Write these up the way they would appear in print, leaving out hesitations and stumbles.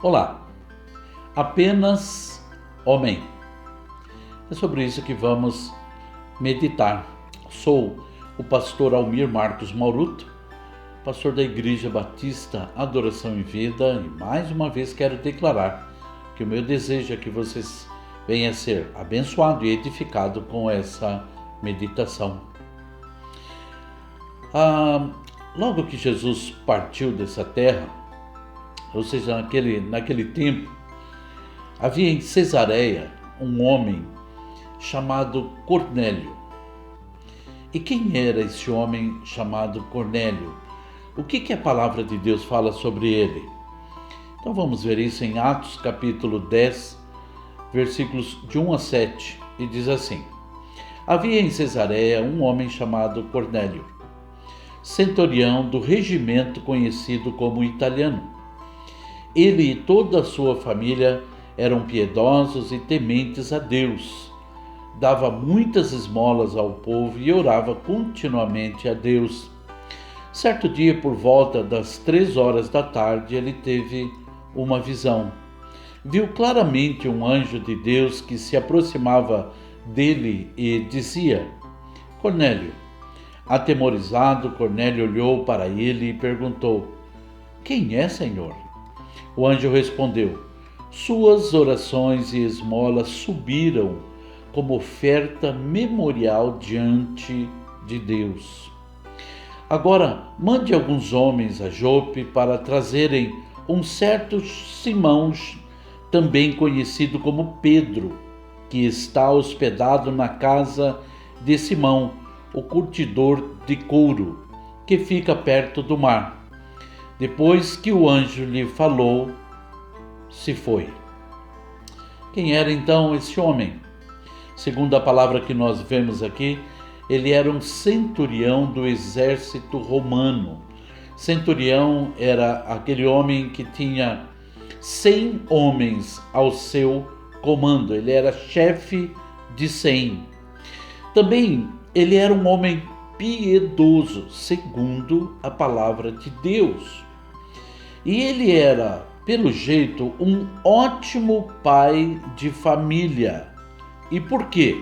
Olá, apenas homem. É sobre isso que vamos meditar. Sou o pastor Almir Marcos Mauruto, pastor da Igreja Batista Adoração em Vida, e mais uma vez quero declarar que o meu desejo é que vocês venham a ser abençoados e edificados com essa meditação. Logo que Jesus partiu dessa terra, ou seja, naquele tempo, havia em Cesareia um homem chamado Cornélio. E quem era esse homem chamado Cornélio? O que a palavra de Deus fala sobre ele? Então vamos ver isso em Atos capítulo 10, versículos de 1 a 7, e diz assim: Havia em Cesareia um homem chamado Cornélio, centurião do regimento conhecido como italiano. Ele e toda a sua família eram piedosos e tementes a Deus. Dava muitas esmolas ao povo e orava continuamente a Deus. Certo dia, por volta das 3 horas da tarde, ele teve uma visão. Viu claramente um anjo de Deus que se aproximava dele e dizia: Cornélio. Atemorizado, Cornélio olhou para ele e perguntou: Quem é, Senhor? O anjo respondeu: Suas orações e esmolas subiram como oferta memorial diante de Deus. Agora, mande alguns homens a Jope para trazerem um certo Simão, também conhecido como Pedro, que está hospedado na casa de Simão, o curtidor de couro, que fica perto do mar. Depois que o anjo lhe falou, se foi. Quem era então esse homem? Segundo a palavra que nós vemos aqui, ele era um centurião do exército romano. Centurião era aquele homem que tinha 100 homens ao seu comando. Ele era chefe de 100. Também ele era um homem piedoso, segundo a palavra de Deus. E ele era, pelo jeito, um ótimo pai de família. E por quê?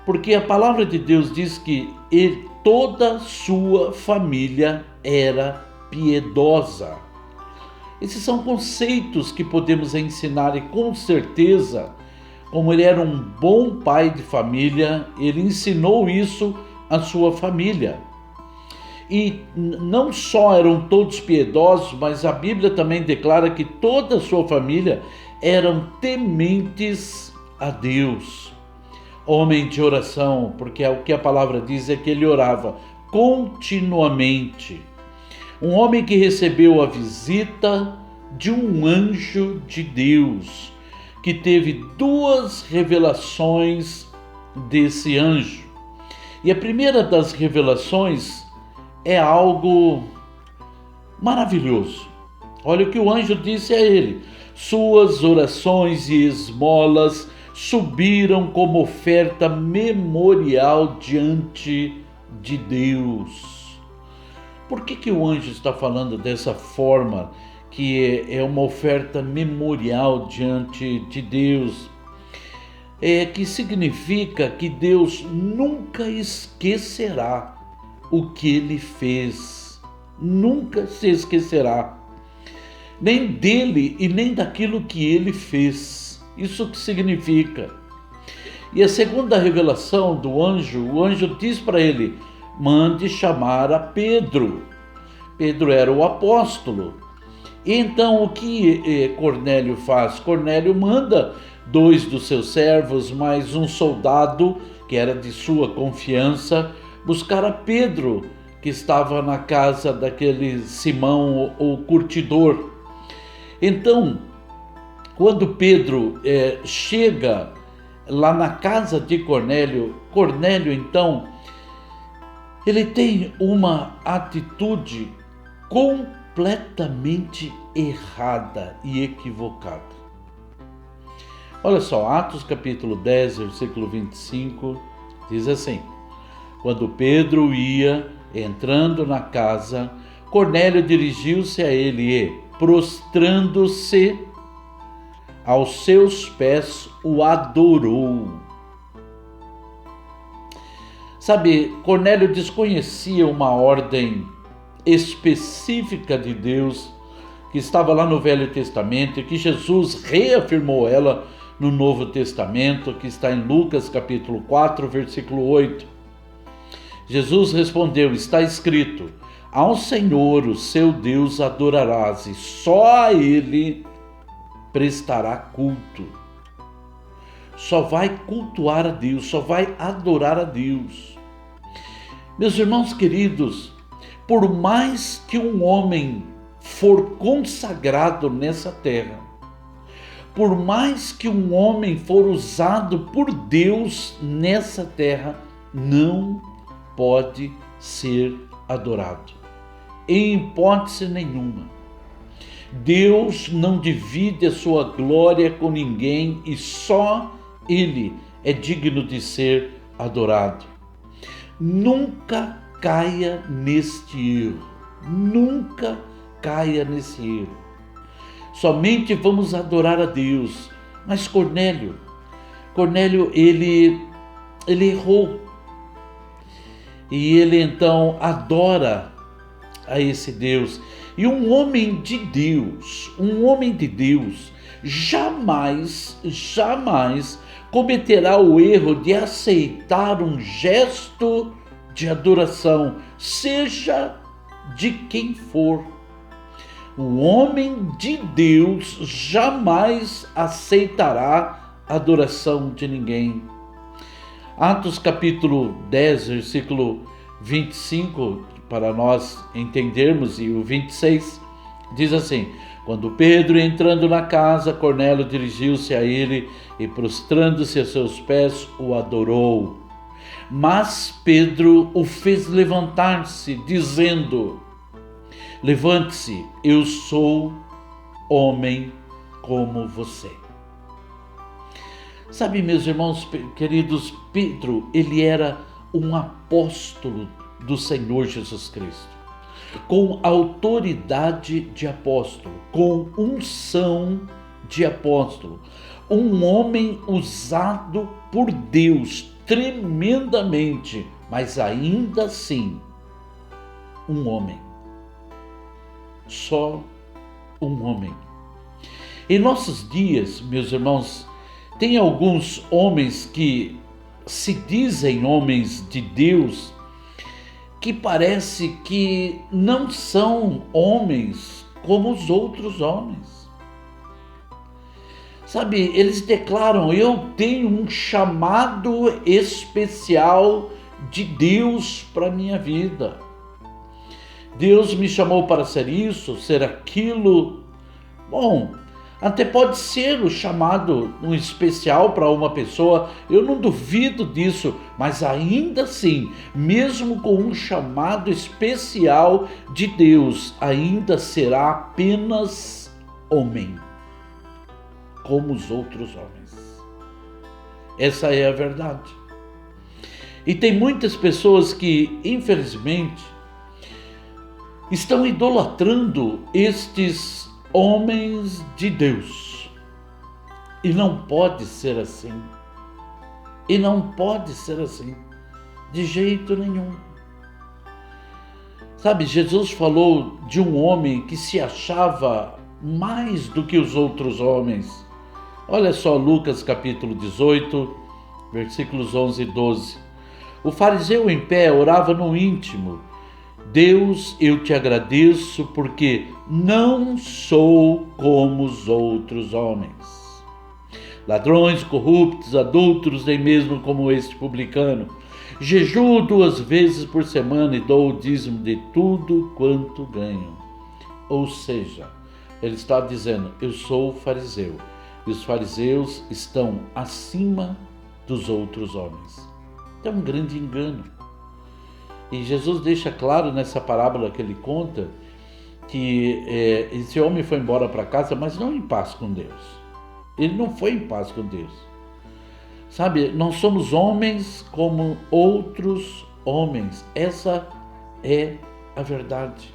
Porque a palavra de Deus diz que toda a sua família era piedosa. Esses são conceitos que podemos ensinar e com certeza, como ele era um bom pai de família, ele ensinou isso à sua família. E não só eram todos piedosos, mas a Bíblia também declara que toda a sua família eram tementes a Deus. Homem de oração, porque o que a palavra diz é que ele orava continuamente. Um homem que recebeu a visita de um anjo de Deus, que teve 2 revelações desse anjo. E a primeira das revelações é algo maravilhoso. Olha o que o anjo disse a ele: Suas orações e esmolas subiram como oferta memorial diante de Deus. Por que o anjo está falando dessa forma, que é uma oferta memorial diante de Deus? Que significa que Deus nunca esquecerá o que ele fez, nunca se esquecerá, nem dele e nem daquilo que ele fez. Isso que significa. E a segunda revelação do anjo, o anjo diz para ele: mande chamar a Pedro. Pedro era o apóstolo. E então o que Cornélio faz? Cornélio manda 2 dos seus servos, mais um soldado que era de sua confiança, buscar a Pedro, que estava na casa daquele Simão, o curtidor. Então, quando Pedro chega lá na casa de Cornélio, então, ele tem uma atitude completamente errada e equivocada. Olha só, Atos capítulo 10, versículo 25, diz assim: Quando Pedro ia entrando na casa, Cornélio dirigiu-se a ele e, prostrando-se aos seus pés, o adorou. Sabe, Cornélio desconhecia uma ordem específica de Deus que estava lá no Velho Testamento e que Jesus reafirmou ela no Novo Testamento, que está em Lucas capítulo 4, versículo 8. Jesus respondeu: está escrito, ao Senhor, o seu Deus, adorarás, e só a Ele prestará culto. Só vai cultuar a Deus, só vai adorar a Deus. Meus irmãos queridos, por mais que um homem for consagrado nessa terra, por mais que um homem for usado por Deus nessa terra, não pode ser adorado, em hipótese nenhuma. Deus não divide a sua glória com ninguém e só Ele é digno de ser adorado. Nunca caia neste erro, nunca caia nesse erro. Somente vamos adorar a Deus. Mas Cornélio, ele errou. E ele então adora a esse Deus. E um homem de Deus, jamais cometerá o erro de aceitar um gesto de adoração, seja de quem for. O homem de Deus jamais aceitará adoração de ninguém. Atos capítulo 10, versículo 25, para nós entendermos, e o 26, diz assim: quando Pedro, entrando na casa, Cornélio dirigiu-se a ele e, prostrando-se a seus pés, o adorou. Mas Pedro o fez levantar-se, dizendo: levante-se, eu sou homem como você. Sabe, meus irmãos queridos, Pedro, ele era um apóstolo do Senhor Jesus Cristo, com autoridade de apóstolo, com unção de apóstolo, um homem usado por Deus tremendamente, mas ainda assim, um homem. Só um homem. Em nossos dias, meus irmãos, tem alguns homens que se dizem homens de Deus, que parece que não são homens como os outros homens. Sabe, eles declaram: eu tenho um chamado especial de Deus para a minha vida. Deus me chamou para ser isso, ser aquilo. Bom, até pode ser o chamado um especial para uma pessoa, eu não duvido disso, mas ainda assim, mesmo com um chamado especial de Deus, ainda será apenas homem, como os outros homens. Essa é a verdade. E tem muitas pessoas que, infelizmente, estão idolatrando estes homens de Deus. E não pode ser assim. E não pode ser assim. De jeito nenhum. Sabe, Jesus falou de um homem que se achava mais do que os outros homens. Olha só Lucas capítulo 18, versículos 11 e 12. O fariseu em pé orava no íntimo: Deus, eu te agradeço porque não sou como os outros homens, ladrões, corruptos, adúlteros, nem mesmo como este publicano. Jejuo 2 vezes por semana e dou o dízimo de tudo quanto ganho. Ou seja, ele está dizendo: eu sou fariseu, e os fariseus estão acima dos outros homens. É um grande engano. E Jesus deixa claro nessa parábola que ele conta que esse homem foi embora para casa, mas não em paz com Deus. Ele não foi em paz com Deus. Sabe, nós somos homens como outros homens. Essa é a verdade.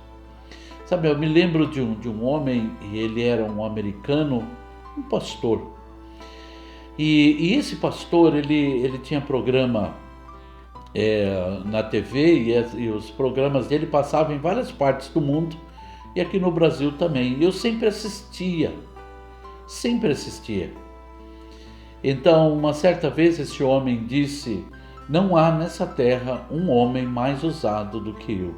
Sabe, eu me lembro de um homem, e ele era um americano, um pastor. E esse pastor, ele tinha programa na TV, e os programas dele passavam em várias partes do mundo, e aqui no Brasil também. E eu sempre assistia. Então, uma certa vez esse homem disse: não há nessa terra um homem mais ousado do que eu.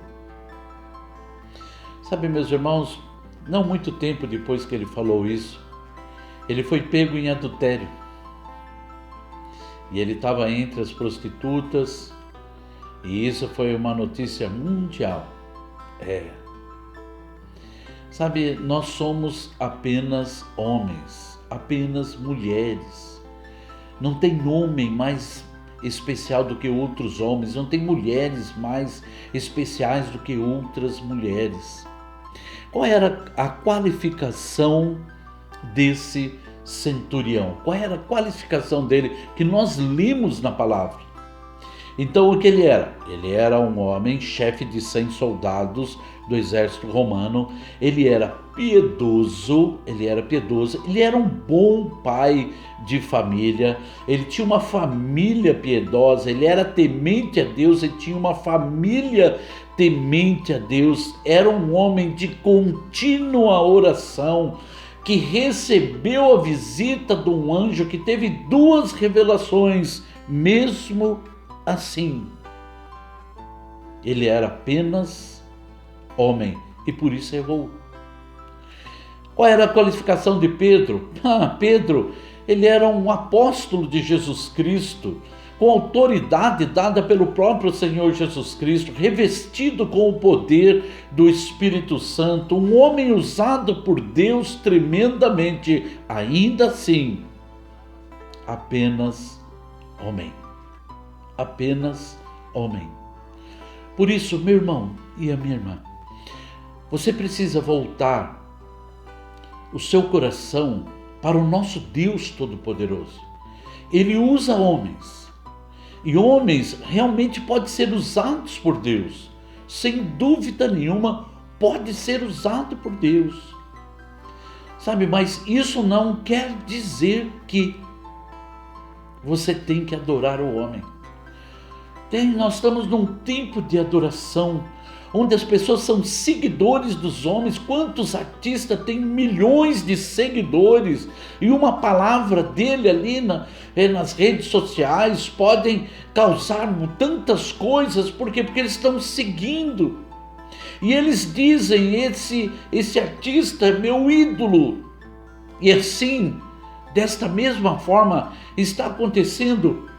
Sabe, meus irmãos, não muito tempo depois que ele falou isso, ele foi pego em adultério. E ele estava entre as prostitutas, e isso foi uma notícia mundial. Sabe, nós somos apenas homens, apenas mulheres. Não tem homem mais especial do que outros homens, não tem mulheres mais especiais do que outras mulheres. Qual era a qualificação desse centurião? Qual era a qualificação dele que nós lemos na palavra? Então, o que ele era? Ele era um homem, chefe de 100 soldados do exército romano. Ele era piedoso, ele era um bom pai de família, ele tinha uma família piedosa, ele era temente a Deus, ele tinha uma família temente a Deus, era um homem de contínua oração, que recebeu a visita de um anjo, que teve 2 revelações. Mesmo assim, ele era apenas homem e por isso errou. Qual era a qualificação de Pedro? Pedro, ele era um apóstolo de Jesus Cristo, com autoridade dada pelo próprio Senhor Jesus Cristo, revestido com o poder do Espírito Santo, um homem usado por Deus tremendamente, ainda assim, apenas homem. Apenas homem. Por isso, meu irmão e a minha irmã, você precisa voltar o seu coração para o nosso Deus Todo-Poderoso. Ele usa homens, e homens realmente podem ser usados por Deus, sem dúvida nenhuma, pode ser usado por Deus. Sabe, mas isso não quer dizer que você tem que adorar o homem. Nós estamos num tempo de adoração, onde as pessoas são seguidores dos homens. Quantos artistas têm milhões de seguidores, e uma palavra dele ali nas redes sociais podem causar tantas coisas. Por quê? Porque eles estão seguindo, e eles dizem: esse artista é meu ídolo. E assim, desta mesma forma, está acontecendo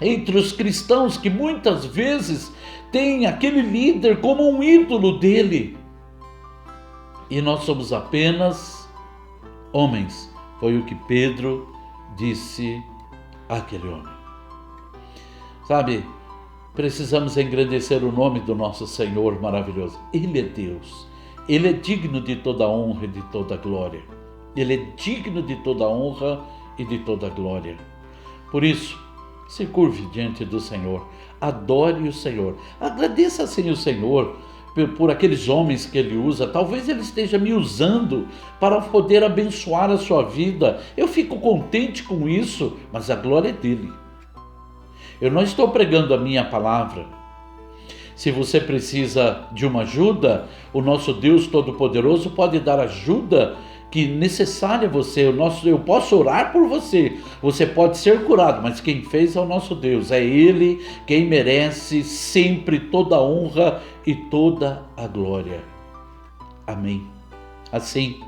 entre os cristãos, que muitas vezes tem aquele líder como um ídolo dele. E nós somos apenas homens. Foi o que Pedro disse àquele homem. Sabe, precisamos engrandecer o nome do nosso Senhor maravilhoso. Ele é Deus. Ele é digno de toda honra e de toda glória. Ele é digno de toda honra e de toda glória. Por isso, se curve diante do Senhor, adore o Senhor, agradeça assim o Senhor por aqueles homens que Ele usa. Talvez Ele esteja me usando para poder abençoar a sua vida. Eu fico contente com isso, mas a glória é dele. Eu não estou pregando a minha palavra. Se você precisa de uma ajuda, o nosso Deus Todo-Poderoso pode dar ajuda que necessária a você. Eu posso orar por você, você pode ser curado, mas quem fez é o nosso Deus, é Ele quem merece sempre toda a honra e toda a glória. Amém. Assim,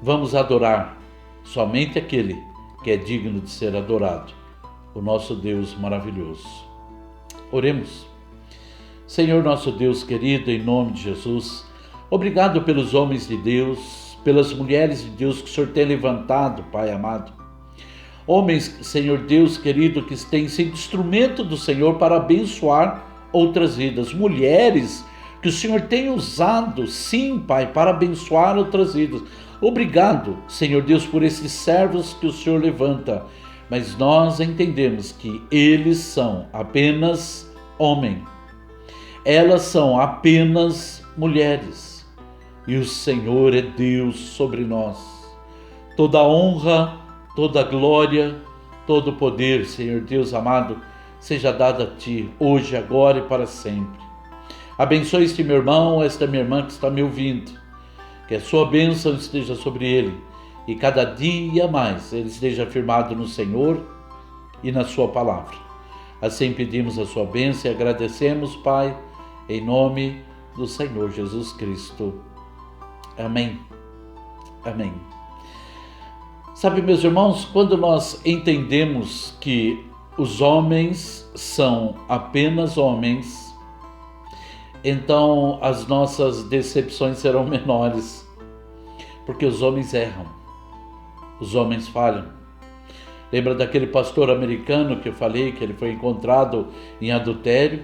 vamos adorar somente aquele que é digno de ser adorado, o nosso Deus maravilhoso. Oremos. Senhor nosso Deus querido, em nome de Jesus, obrigado pelos homens de Deus, pelas mulheres de Deus que o Senhor tem levantado, Pai amado. Homens, Senhor Deus querido, que têm sido instrumento do Senhor para abençoar outras vidas. Mulheres que o Senhor tem usado, sim, Pai, para abençoar outras vidas. Obrigado, Senhor Deus, por esses servos que o Senhor levanta. Mas nós entendemos que eles são apenas homens. Elas são apenas mulheres. e o Senhor é Deus sobre nós. Toda honra, toda glória, todo poder, Senhor Deus amado, seja dado a Ti, hoje, agora e para sempre. Abençoe este meu irmão, esta minha irmã que está me ouvindo, que a Sua bênção esteja sobre ele, e cada dia mais ele esteja firmado no Senhor e na Sua palavra. Assim pedimos a Sua bênção e agradecemos, Pai, em nome do Senhor Jesus Cristo. Amém. Amém. Sabe, meus irmãos, quando nós entendemos que os homens são apenas homens, então as nossas decepções serão menores, porque os homens erram, os homens falham. Lembra daquele pastor americano que eu falei que ele foi encontrado em adultério?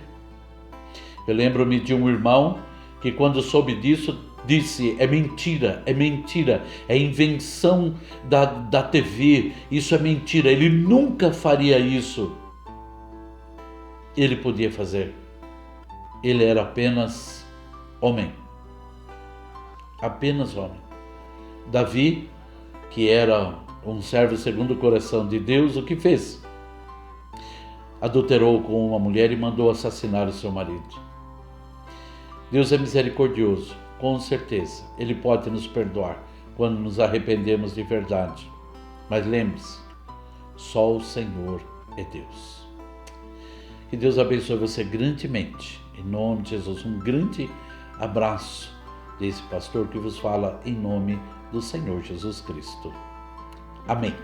Eu lembro-me de um irmão que, quando soube disso, disse: é mentira, é invenção da TV, isso é mentira, ele nunca faria isso. Ele podia fazer, ele era apenas homem, apenas homem. Davi, que era um servo segundo o coração de Deus, o que fez? Adulterou com uma mulher e mandou assassinar o seu marido. Deus é misericordioso, com certeza. Ele pode nos perdoar quando nos arrependemos de verdade. Mas lembre-se, só o Senhor é Deus. Que Deus abençoe você grandemente. Em nome de Jesus, um grande abraço desse pastor que vos fala em nome do Senhor Jesus Cristo. Amém.